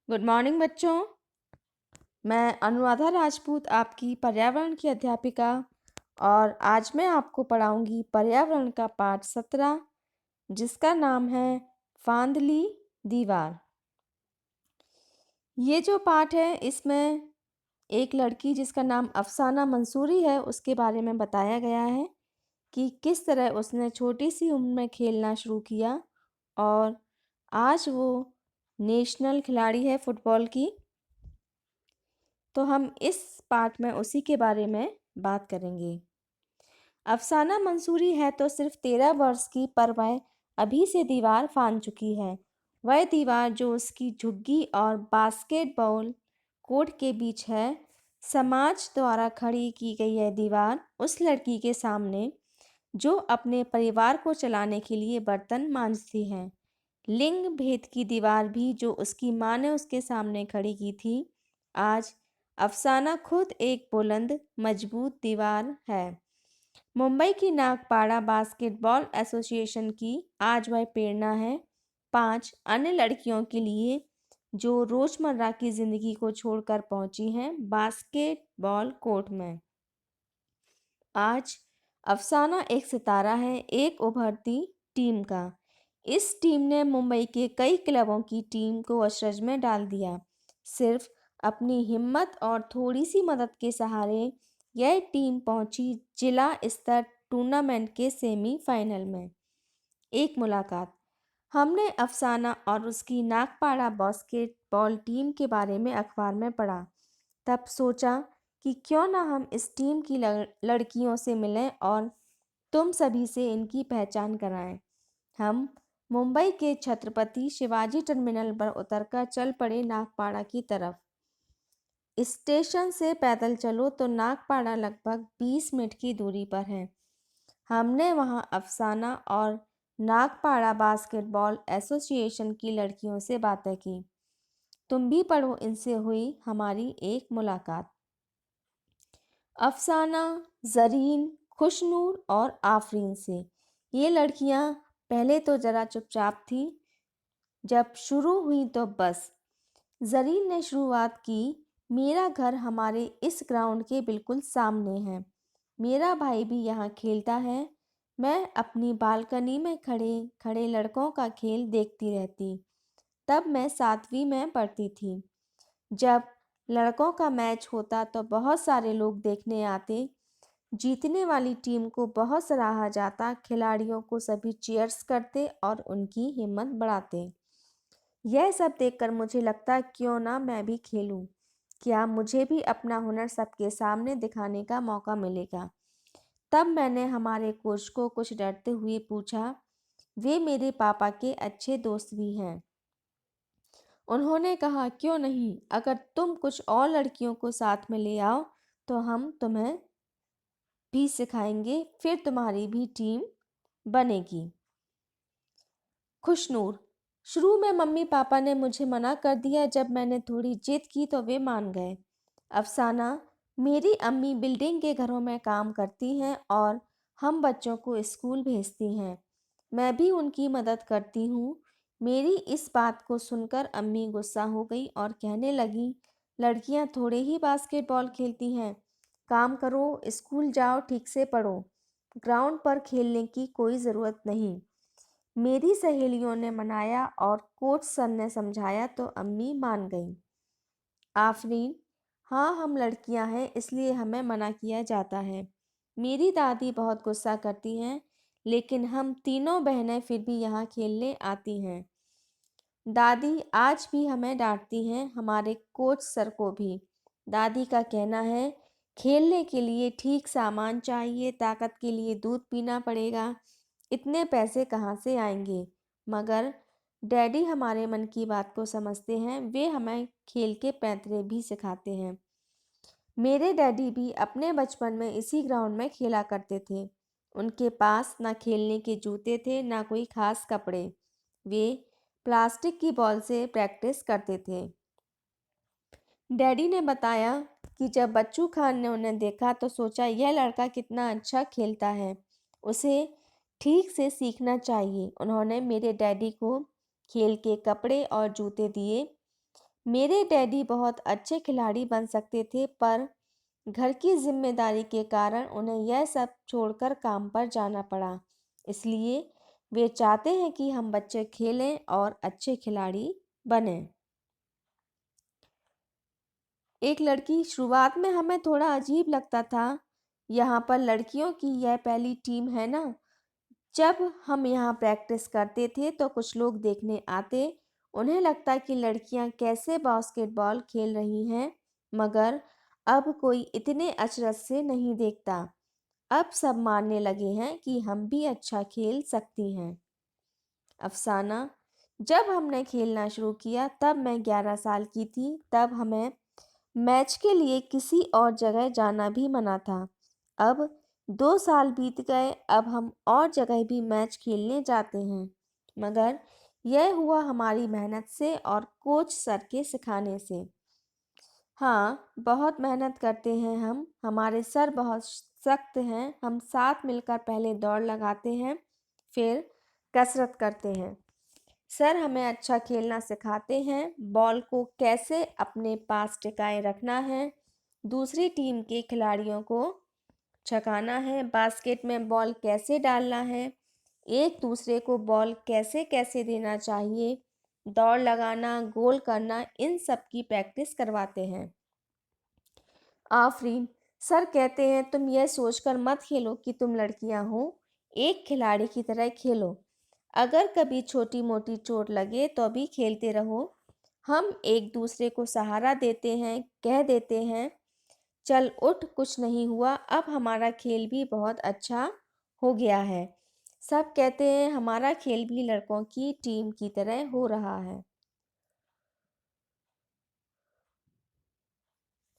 Good morning बच्चों। मैं अनुराधा राजपूत आपकी पर्यावरण की अध्यापिका और आज मैं आपको पढ़ाऊंगी पर्यावरण का पाठ 17 जिसका नाम है फांदली दीवार। ये जो पाठ है इसमें एक लड़की जिसका नाम अफसाना मंसूरी है उसके बारे में बताया गया है कि किस तरह उसने छोटी सी उम्र में खेलना शुरू किया और आज वो नेशनल खिलाड़ी है फुटबॉल की। तो हम इस पाठ में उसी के बारे में बात करेंगे। अफसाना मंसूरी है तो सिर्फ 13 वर्ष की, पर वह अभी से दीवार फांद चुकी है। वह दीवार जो उसकी झुग्गी और बास्केटबॉल कोर्ट के बीच है। समाज द्वारा खड़ी की गई यह दीवार उस लड़की के सामने जो अपने परिवार को चलाने के लिए बर्तन मांजती है। लिंग भेद की दीवार भी जो उसकी माँ ने उसके सामने खड़ी की थी, आज अफसाना खुद एक बुलंद मजबूत दीवार है। मुंबई की नागपाड़ा बास्केटबॉल एसोसिएशन की आज वह प्रेरणा है 5 अन्य लड़कियों के लिए जो रोजमर्रा की जिंदगी को छोड़कर पहुंची हैं बास्केटबॉल कोर्ट में। आज अफसाना एक सितारा है, एक उभरती टीम का। इस टीम ने मुंबई के कई क्लबों की टीम को अचरज में डाल दिया। सिर्फ अपनी हिम्मत और थोड़ी सी मदद के सहारे यह टीम पहुंची जिला स्तर टूर्नामेंट के सेमीफाइनल में। एक मुलाकात। हमने अफसाना और उसकी नागपाड़ा बास्केटबॉल टीम के बारे में अखबार में पढ़ा। तब सोचा कि क्यों ना हम इस टीम की लड़कियों से मिलें और तुम सभी से इनकी पहचान कराएं। हम मुंबई के छत्रपति शिवाजी टर्मिनल पर उतरकर चल पड़े नागपाड़ा की तरफ। स्टेशन से पैदल चलो तो नागपाड़ा लगभग 20 मिनट की दूरी पर है। हमने वहां अफसाना और नागपाड़ा बास्केटबॉल एसोसिएशन की लड़कियों से बातें की। तुम भी पढ़ो, इनसे हुई हमारी एक मुलाकात। अफसाना, जरीन, खुशनूर और आफरीन से। ये लड़कियां पहले तो ज़रा चुपचाप थी, जब शुरू हुई तो बस। जरीन ने शुरुआत की, मेरा घर हमारे इस ग्राउंड के बिल्कुल सामने है। मेरा भाई भी यहाँ खेलता है। मैं अपनी बालकनी में खड़े खड़े लड़कों का खेल देखती रहती। तब मैं 7वीं में पढ़ती थी। जब लड़कों का मैच होता तो बहुत सारे लोग देखने आते। जीतने वाली टीम को बहुत सराहा जाता। खिलाड़ियों को सभी चीयर्स करते और उनकी हिम्मत बढ़ाते। यह सब देखकर मुझे लगता क्यों ना मैं भी खेलूं। क्या मुझे भी अपना हुनर सबके सामने दिखाने का मौका मिलेगा। तब मैंने हमारे कोच को कुछ डरते हुए पूछा। वे मेरे पापा के अच्छे दोस्त भी हैं। उन्होंने कहा, क्यों नहीं, अगर तुम कुछ और लड़कियों को साथ में ले आओ तो हम तुम्हें भी सिखाएंगे, फिर तुम्हारी भी टीम बनेगी। खुशनूर। शुरू में मम्मी पापा ने मुझे मना कर दिया। जब मैंने थोड़ी जिद की तो वे मान गए। अफसाना। मेरी अम्मी बिल्डिंग के घरों में काम करती हैं और हम बच्चों को स्कूल भेजती हैं। मैं भी उनकी मदद करती हूँ। मेरी इस बात को सुनकर अम्मी गुस्सा हो गई और कहने लगी, लड़कियां थोड़े ही बास्केटबॉल खेलती हैं। काम करो, स्कूल जाओ, ठीक से पढ़ो। ग्राउंड पर खेलने की कोई ज़रूरत नहीं। मेरी सहेलियों ने मनाया और कोच सर ने समझाया तो अम्मी मान गई। आफरीन। हाँ, हम लड़कियां हैं इसलिए हमें मना किया जाता है। मेरी दादी बहुत गुस्सा करती हैं, लेकिन हम तीनों बहनें फिर भी यहाँ खेलने आती हैं। दादी आज भी हमें डांटती हैं, हमारे कोच सर को भी। दादी का कहना है, खेलने के लिए ठीक सामान चाहिए, ताकत के लिए दूध पीना पड़ेगा, इतने पैसे कहाँ से आएंगे। मगर डैडी हमारे मन की बात को समझते हैं। वे हमें खेल के पैंतरे भी सिखाते हैं। मेरे डैडी भी अपने बचपन में इसी ग्राउंड में खेला करते थे। उनके पास ना खेलने के जूते थे ना कोई खास कपड़े। वे प्लास्टिक की बॉल से प्रैक्टिस करते थे। डैडी ने बताया कि जब बच्चू खान ने उन्हें देखा तो सोचा, यह लड़का कितना अच्छा खेलता है, उसे ठीक से सीखना चाहिए। उन्होंने मेरे डैडी को खेल के कपड़े और जूते दिए। मेरे डैडी बहुत अच्छे खिलाड़ी बन सकते थे, पर घर की जिम्मेदारी के कारण उन्हें यह सब छोड़कर काम पर जाना पड़ा। इसलिए वे चाहते हैं कि हम बच्चे खेलें और अच्छे खिलाड़ी बनें। एक लड़की, शुरुआत में हमें थोड़ा अजीब लगता था। यहाँ पर लड़कियों की यह पहली टीम है ना। जब हम यहाँ प्रैक्टिस करते थे तो कुछ लोग देखने आते। उन्हें लगता कि लड़कियाँ कैसे बास्केटबॉल खेल रही हैं, मगर अब कोई इतने अचरज से नहीं देखता। अब सब मानने लगे हैं कि हम भी अच्छा खेल सकती हैं। अफसाना: जब हमने खेलना शुरू किया तब मैं 11 साल की थी। तब हमें मैच के लिए किसी और जगह जाना भी मना था। अब 2 साल बीत गए, अब हम और जगह भी मैच खेलने जाते हैं, मगर यह हुआ हमारी मेहनत से और कोच सर के सिखाने से। हाँ, बहुत मेहनत करते हैं हम। हमारे सर बहुत सख्त हैं। हम साथ मिलकर पहले दौड़ लगाते हैं, फिर कसरत करते हैं। सर हमें अच्छा खेलना सिखाते हैं, बॉल को कैसे अपने पास टिकाए रखना है, दूसरी टीम के खिलाड़ियों को छकाना है, बास्केट में बॉल कैसे डालना है, एक दूसरे को बॉल कैसे कैसे देना चाहिए, दौड़ लगाना, गोल करना, इन सब की प्रैक्टिस करवाते हैं। आफरीन: सर कहते हैं तुम यह सोचकर मत खेलो कि तुम लड़कियां हो, एक खिलाड़ी की तरह खेलो। अगर कभी छोटी मोटी चोट लगे तो भी खेलते रहो। हम एक दूसरे को सहारा देते हैं, कह देते हैं चल उठ, कुछ नहीं हुआ। अब हमारा खेल भी बहुत अच्छा हो गया है। सब कहते हैं हमारा खेल भी लड़कों की टीम की तरह हो रहा है।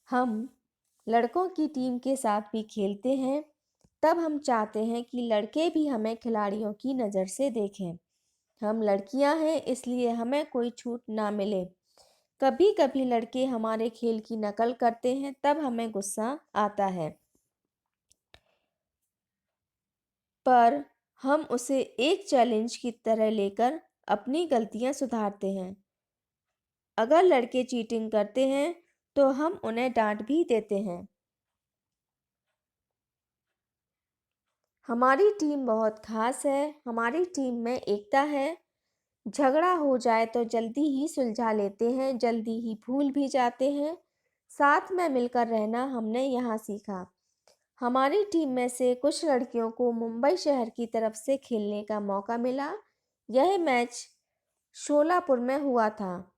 हम लड़कों की टीम के साथ भी खेलते हैं। तब हम चाहते हैं कि लड़के भी हमें खिलाड़ियों की नज़र से देखें। हम लड़कियां हैं, इसलिए हमें कोई छूट ना मिले। कभी कभी लड़के हमारे खेल की नकल करते हैं, तब हमें गुस्सा आता है, पर हम उसे एक चैलेंज की तरह लेकर अपनी गलतियां सुधारते हैं। अगर लड़के चीटिंग करते हैं तो हम उन्हें डांट भी देते हैं। हमारी टीम बहुत खास है। हमारी टीम में एकता है। झगड़ा हो जाए तो जल्दी ही सुलझा लेते हैं, जल्दी ही भूल भी जाते हैं। साथ में मिलकर रहना हमने यहाँ सीखा। हमारी टीम में से कुछ लड़कियों को मुंबई शहर की तरफ से खेलने का मौका मिला। यह मैच शोलापुर में हुआ था।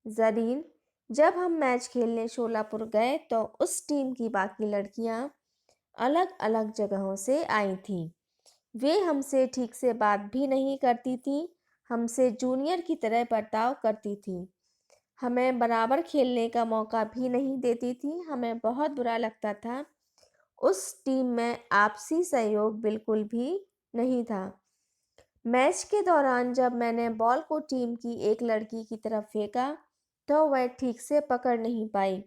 जरीन: जब हम मैच खेलने शोलापुर गए तो उस टीम की बाकी लड़कियां अलग अलग जगहों से आई थीं। वे हमसे ठीक से बात भी नहीं करती थीं, हमसे जूनियर की तरह बर्ताव करती थीं, हमें बराबर खेलने का मौका भी नहीं देती थी। हमें बहुत बुरा लगता था। उस टीम में आपसी सहयोग बिल्कुल भी नहीं था। मैच के दौरान जब मैंने बॉल को टीम की एक लड़की की तरफ फेंका तो वह ठीक से पकड़ नहीं पाई।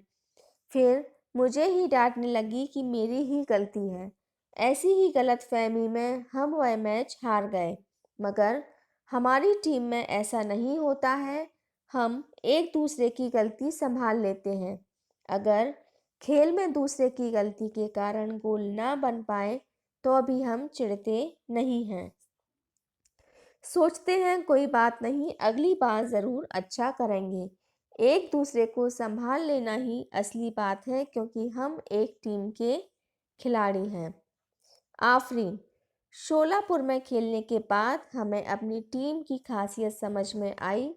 फिर मुझे ही डांटने लगी कि मेरी ही गलती है। ऐसी ही गलतफहमी में हम वह मैच हार गए, मगर हमारी टीम में ऐसा नहीं होता है। हम एक दूसरे की गलती संभाल लेते हैं। अगर खेल में दूसरे की गलती के कारण गोल ना बन पाए तो भी हम चिढ़ते नहीं हैं। सोचते हैं कोई बात नहीं, अगली बार ज़रूर अच्छा करेंगे। एक दूसरे को संभाल लेना ही असली बात है, क्योंकि हम एक टीम के खिलाड़ी हैं। आफरीन: शोलापुर में खेलने के बाद हमें अपनी टीम की खासियत समझ में आई।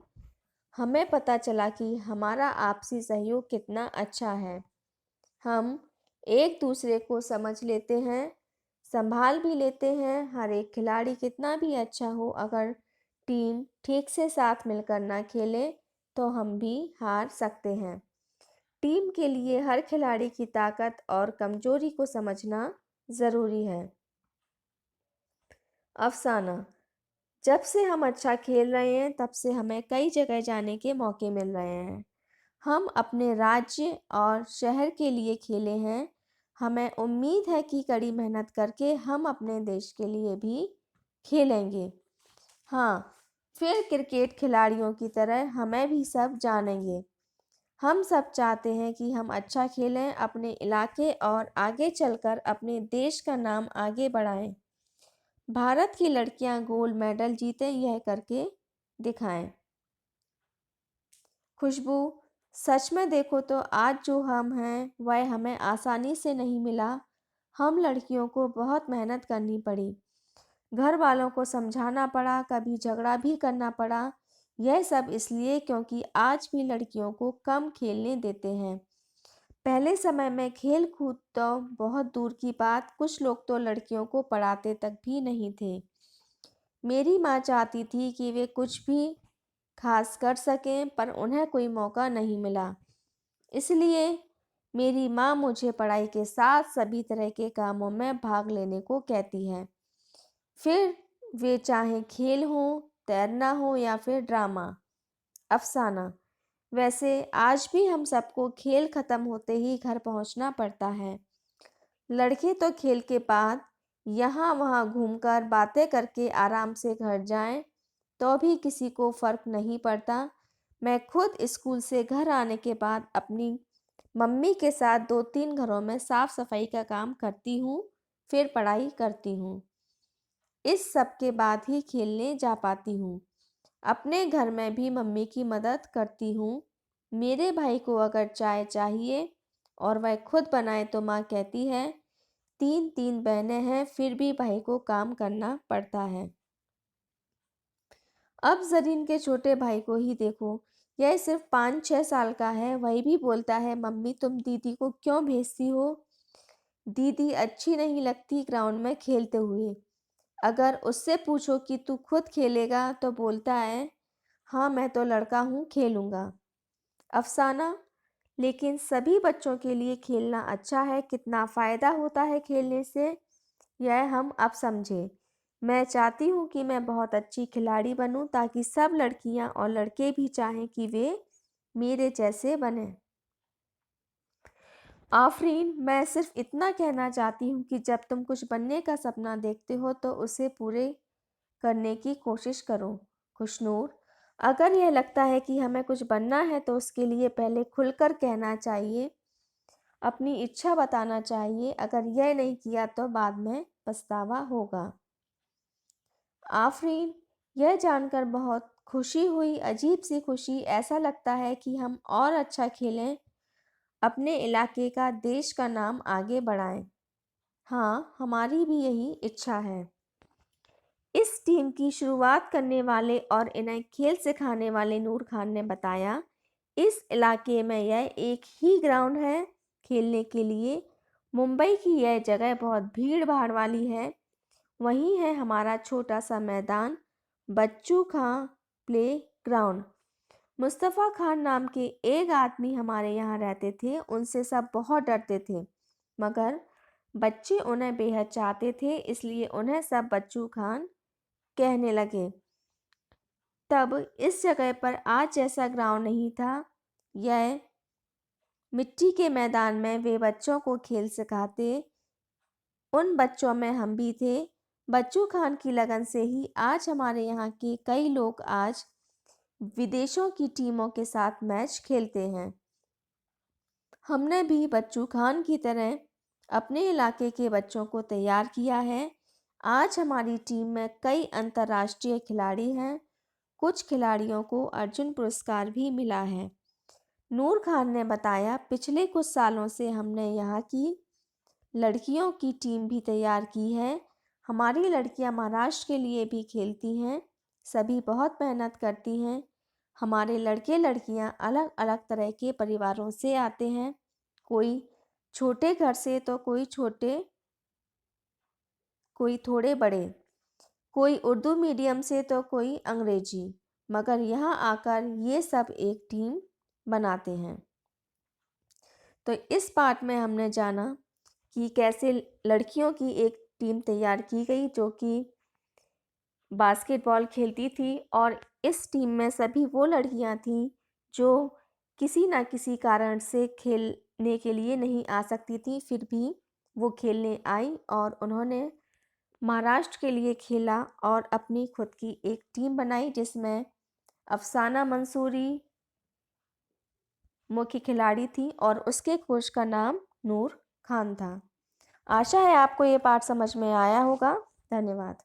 हमें पता चला कि हमारा आपसी सहयोग कितना अच्छा है। हम एक दूसरे को समझ लेते हैं, संभाल भी लेते हैं। हर एक खिलाड़ी कितना भी अच्छा हो, अगर टीम ठीक से साथ मिलकर ना खेले तो हम भी हार सकते हैं। टीम के लिए हर खिलाड़ी की ताकत और कमजोरी को समझना ज़रूरी है। अफसाना: जब से हम अच्छा खेल रहे हैं तब से हमें कई जगह जाने के मौके मिल रहे हैं। हम अपने राज्य और शहर के लिए खेले हैं। हमें उम्मीद है कि कड़ी मेहनत करके हम अपने देश के लिए भी खेलेंगे। हाँ, फिर क्रिकेट खिलाड़ियों की तरह हमें भी सब जानेंगे। हम सब चाहते हैं कि हम अच्छा खेलें, अपने इलाके और आगे चलकर अपने देश का नाम आगे बढ़ाएं। भारत की लड़कियां गोल्ड मेडल जीतें, यह करके दिखाएं। खुशबू, सच में देखो तो आज जो हम हैं वह हमें आसानी से नहीं मिला। हम लड़कियों को बहुत मेहनत करनी पड़ी, घर वालों को समझाना पड़ा, कभी झगड़ा भी करना पड़ा। यह सब इसलिए क्योंकि आज भी लड़कियों को कम खेलने देते हैं। पहले समय में खेल कूद तो बहुत दूर की बात, कुछ लोग तो लड़कियों को पढ़ाते तक भी नहीं थे। मेरी माँ चाहती थी कि वे कुछ भी खास कर सकें, पर उन्हें कोई मौका नहीं मिला। इसलिए मेरी माँ मुझे पढ़ाई के साथ सभी तरह के कामों में भाग लेने को कहती है, फिर वे चाहे खेल हो, तैरना हो या फिर ड्रामा। अफसाना, वैसे आज भी हम सबको खेल खत्म होते ही घर पहुंचना पड़ता है। लड़के तो खेल के बाद यहाँ वहाँ घूमकर बातें करके आराम से घर जाएं, तो भी किसी को फर्क नहीं पड़ता। मैं खुद स्कूल से घर आने के बाद अपनी मम्मी के साथ 2-3 घरों में साफ सफाई का काम करती हूँ, फिर पढ़ाई करती हूँ। इस सब के बाद ही खेलने जा पाती हूँ। अपने घर में भी मम्मी की मदद करती हूँ। मेरे भाई को अगर चाय चाहिए और वह खुद बनाए तो माँ कहती है, 3 बहनें हैं फिर भी भाई को काम करना पड़ता है। अब जरीन के छोटे भाई को ही देखो, यह सिर्फ 5-6 साल का है, वही भी बोलता है, मम्मी तुम दीदी को क्यों भेजती हो? दीदी अच्छी नहीं लगती ग्राउंड में खेलते हुए। अगर उससे पूछो कि तू खुद खेलेगा तो बोलता है, हाँ मैं तो लड़का हूँ, खेलूँगा। अफसाना, लेकिन सभी बच्चों के लिए खेलना अच्छा है, कितना फ़ायदा होता है खेलने से, यह हम अब समझे। मैं चाहती हूँ कि मैं बहुत अच्छी खिलाड़ी बनूँ ताकि सब लड़कियाँ और लड़के भी चाहें कि वे मेरे जैसे बनें। आफरीन, मैं सिर्फ इतना कहना चाहती हूँ कि जब तुम कुछ बनने का सपना देखते हो तो उसे पूरे करने की कोशिश करो। खुशनूर, अगर यह लगता है कि हमें कुछ बनना है तो उसके लिए पहले खुलकर कहना चाहिए, अपनी इच्छा बताना चाहिए। अगर यह नहीं किया तो बाद में पछतावा होगा। आफरीन, यह जानकर बहुत खुशी हुई, अजीब सी खुशी। ऐसा लगता है कि हम और अच्छा खेलें, अपने इलाके का, देश का नाम आगे बढ़ाएं। हाँ, हमारी भी यही इच्छा है। इस टीम की शुरुआत करने वाले और इन्हें खेल सिखाने वाले नूर खान ने बताया, इस इलाके में यह एक ही ग्राउंड है खेलने के लिए। मुंबई की यह जगह बहुत भीड़ भाड़ वाली है। वहीं है हमारा छोटा सा मैदान, बच्चू खां प्ले ग्राउंड। मुस्तफ़ा खान नाम के एक आदमी हमारे यहाँ रहते थे, उनसे सब बहुत डरते थे, मगर बच्चे उन्हें बेहद चाहते थे, इसलिए उन्हें सब बच्चू खान कहने लगे। तब इस जगह पर आज जैसा ग्राउंड नहीं था। यह मिट्टी के मैदान में वे बच्चों को खेल सिखाते। उन बच्चों में हम भी थे। बच्चू खान की लगन से ही आज हमारे यहाँ के कई लोग आज विदेशों की टीमों के साथ मैच खेलते हैं। हमने भी बच्चू खान की तरह अपने इलाके के बच्चों को तैयार किया है। आज हमारी टीम में कई अंतर्राष्ट्रीय खिलाड़ी हैं। कुछ खिलाड़ियों को अर्जुन पुरस्कार भी मिला है। नूर खान ने बताया, पिछले कुछ सालों से हमने यहाँ की लड़कियों की टीम भी तैयार की है। हमारी लड़कियाँ महाराष्ट्र के लिए भी खेलती हैं। सभी बहुत मेहनत करती हैं। हमारे लड़के लड़कियाँ अलग अलग तरह के परिवारों से आते हैं, कोई छोटे घर से तो कोई थोड़े बड़े, कोई उर्दू मीडियम से तो कोई अंग्रेजी, मगर यहाँ आकर ये सब एक टीम बनाते हैं। तो इस पार्ट में हमने जाना कि कैसे लड़कियों की एक टीम तैयार की गई जो कि बास्केटबॉल खेलती थी, और इस टीम में सभी वो लड़कियां थीं जो किसी न किसी कारण से खेलने के लिए नहीं आ सकती थीं, फिर भी वो खेलने आई और उन्होंने महाराष्ट्र के लिए खेला और अपनी खुद की एक टीम बनाई जिसमें अफसाना मंसूरी, मुख्य खिलाड़ी थी और उसके कोच का नाम नूर खान था। आशा है आपको ये पाठ समझ में आया होगा। धन्यवाद।